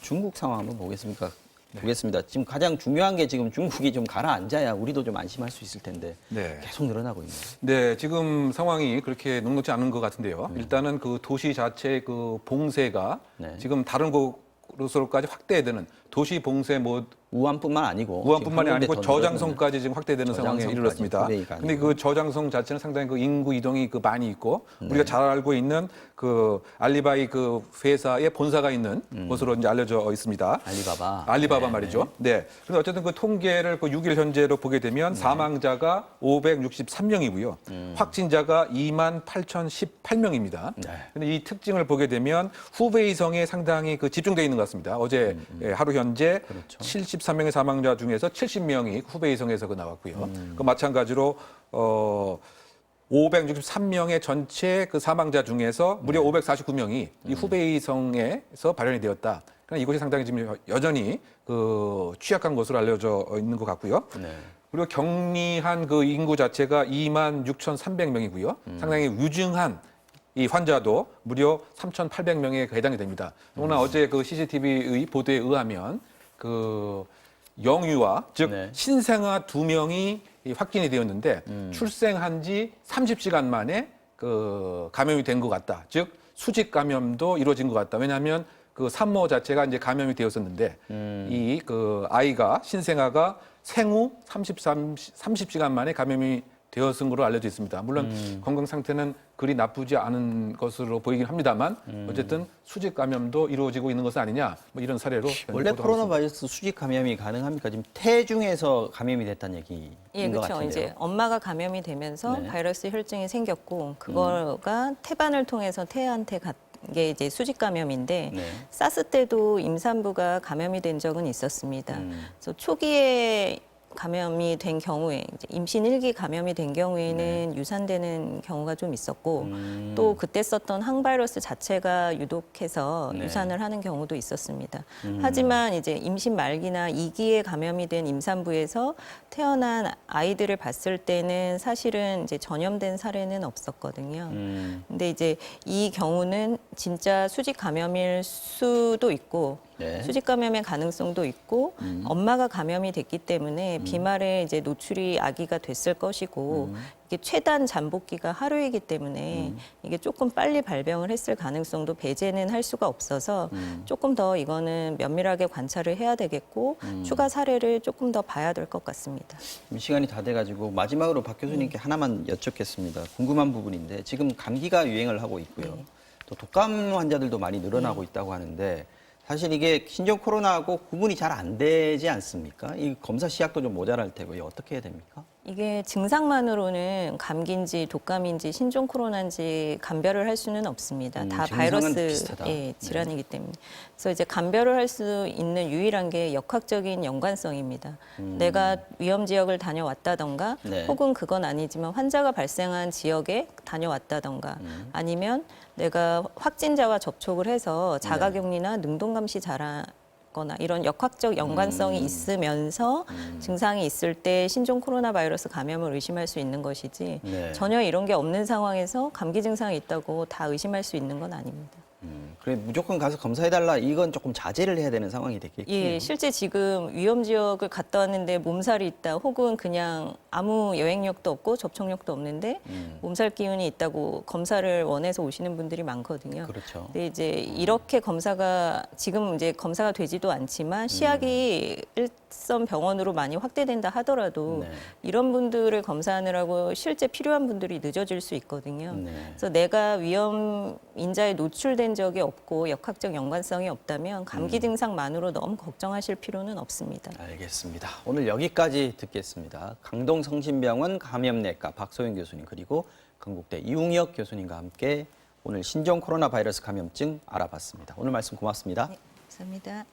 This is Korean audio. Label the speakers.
Speaker 1: 중국 상황 한번 보겠습니다. 지금 가장 중요한 게 지금 중국이 좀 가라앉아야 우리도 좀 안심할 수 있을 텐데 계속 늘어나고 있네요.
Speaker 2: 네, 지금 상황이 그렇게 녹록지 않은 것 같은데요. 일단은 그 도시 자체의 그 봉쇄가 지금 다른 곳으로까지 확대되는 도시 봉쇄
Speaker 1: 우한뿐만 아니고
Speaker 2: 우한뿐만이 아니고 저장성까지 지금 확대되는 상황에 이르렀습니다. 근데 그 저장성 자체는 상당히 그 인구 이동이 그 많이 있고 우리가 잘 알고 있는 그 알리바이 그 회사의 본사가 있는 곳으로 이제 알려져 있습니다. 알리바바 말이죠. 네. 그런데 어쨌든 그 통계를 그 6일 현재로 보게 되면 사망자가 563명이고요. 확진자가 28,018명입니다. 근데 이 특징을 보게 되면 후베이성에 상당히 그 집중되어 있는 것 같습니다. 어제 하루 현재 73명의 사망자 중에서 70명이 후베이성에서 나왔고요. 그 마찬가지로 563명의 전체 그 사망자 중에서 무려 549명이 이 후베이성에서 발현이 되었다. 그러니까 이곳이 상당히 지금 여전히 그 취약한 것으로 알려져 있는 것 같고요. 그리고 격리한 그 인구 자체가 26,300명이고요. 상당히 위중한 이 환자도 무려 3,800명에 해당이 됩니다. 오늘 어제 그 CCTV의 보도에 의하면 그 영유아, 즉 신생아 2명이 확진이 되었는데 출생한 지 30시간 만에 그 감염이 된 것 같다. 즉 수직 감염도 이루어진 것 같다. 왜냐하면 그 산모 자체가 이제 감염이 되었었는데 이 그 아이가 신생아가 생후 30시간 만에 감염이 되었은 것으로 알려져 있습니다. 물론 건강 상태는 그리 나쁘지 않은 것으로 보이긴 합니다만 어쨌든 수직 감염도 이루어지고 있는 것은 아니냐 뭐 이런 사례로
Speaker 1: 원래 코로나 바이러스 수직 감염이 가능합니까? 지금 태 중에서 감염이 됐다는 얘기인 것 같은데요.
Speaker 3: 이제 엄마가 감염이 되면서 바이러스 혈증이 생겼고 그거가 태반을 통해서 태한테 게 이제 수직 감염인데 사스 때도 임산부가 감염이 된 적은 있었습니다. 그래서 초기에 감염이 된 경우에 이제 임신 1기 감염이 된 경우에는 유산되는 경우가 좀 있었고 또 그때 썼던 항바이러스 자체가 유독해서 유산을 하는 경우도 있었습니다. 하지만 이제 임신 말기나 2기에 감염이 된 임산부에서 태어난 아이들을 봤을 때는 사실은 이제 전염된 사례는 없었거든요. 근데 이제 이 경우는 진짜 수직 감염일 수도 있고 수직 감염의 가능성도 있고 엄마가 감염이 됐기 때문에 비말에 이제 노출이 아기가 됐을 것이고 이게 최단 잠복기가 하루이기 때문에 이게 조금 빨리 발병을 했을 가능성도 배제는 할 수가 없어서 조금 더 이거는 면밀하게 관찰을 해야 되겠고 추가 사례를 조금 더 봐야 될 것 같습니다.
Speaker 1: 시간이 다 돼가지고 마지막으로 박 교수님께 하나만 여쭙겠습니다. 궁금한 부분인데 지금 감기가 유행을 하고 있고요. 또 독감 환자들도 많이 늘어나고 있다고 하는데 사실 이게 신종 코로나하고 구분이 잘 안 되지 않습니까? 이 검사 시약도 좀 모자랄 테고요. 어떻게 해야 됩니까?
Speaker 3: 이게 증상만으로는 감기인지 독감인지 신종 코로나인지 감별을 할 수는 없습니다. 다 바이러스 질환이기 때문에. 그래서 이제 감별을 할 수 있는 유일한 게 역학적인 연관성입니다. 내가 위험 지역을 다녀왔다던가 혹은 그건 아니지만 환자가 발생한 지역에 다녀왔다던가 아니면 내가 확진자와 접촉을 해서 자가격리나 능동감시 거나 이런 역학적 연관성이 있으면서 증상이 있을 때 신종 코로나 바이러스 감염을 의심할 수 있는 것이지 전혀 이런 게 없는 상황에서 감기 증상이 있다고 다 의심할 수 있는 건 아닙니다.
Speaker 1: 그래 무조건 가서 검사해달라 이건 조금 자제를 해야 되는 상황이 됐겠군요.
Speaker 3: 예, 실제 지금 위험 지역을 갔다 왔는데 몸살이 있다 혹은 그냥 아무 여행력도 없고 접촉력도 없는데 몸살 기운이 있다고 검사를 원해서 오시는 분들이 많거든요.
Speaker 1: 그렇죠.
Speaker 3: 근데 이제 이렇게 지금 이제 검사가 되지도 않지만 시약이 일선 병원으로 많이 확대된다 하더라도 이런 분들을 검사하느라고 실제 필요한 분들이 늦어질 수 있거든요. 그래서 내가 위험 인자에 노출된 적이 없고 역학적 연관성이 없다면 감기 증상만으로 너무 걱정하실 필요는 없습니다.
Speaker 1: 알겠습니다. 오늘 여기까지 듣겠습니다. 강동성심병원 감염내과 박소영 교수님 그리고 건국대 이웅혁 교수님과 함께 오늘 신종 코로나 바이러스 감염증 알아봤습니다. 오늘 말씀 고맙습니다.
Speaker 3: 네, 감사합니다.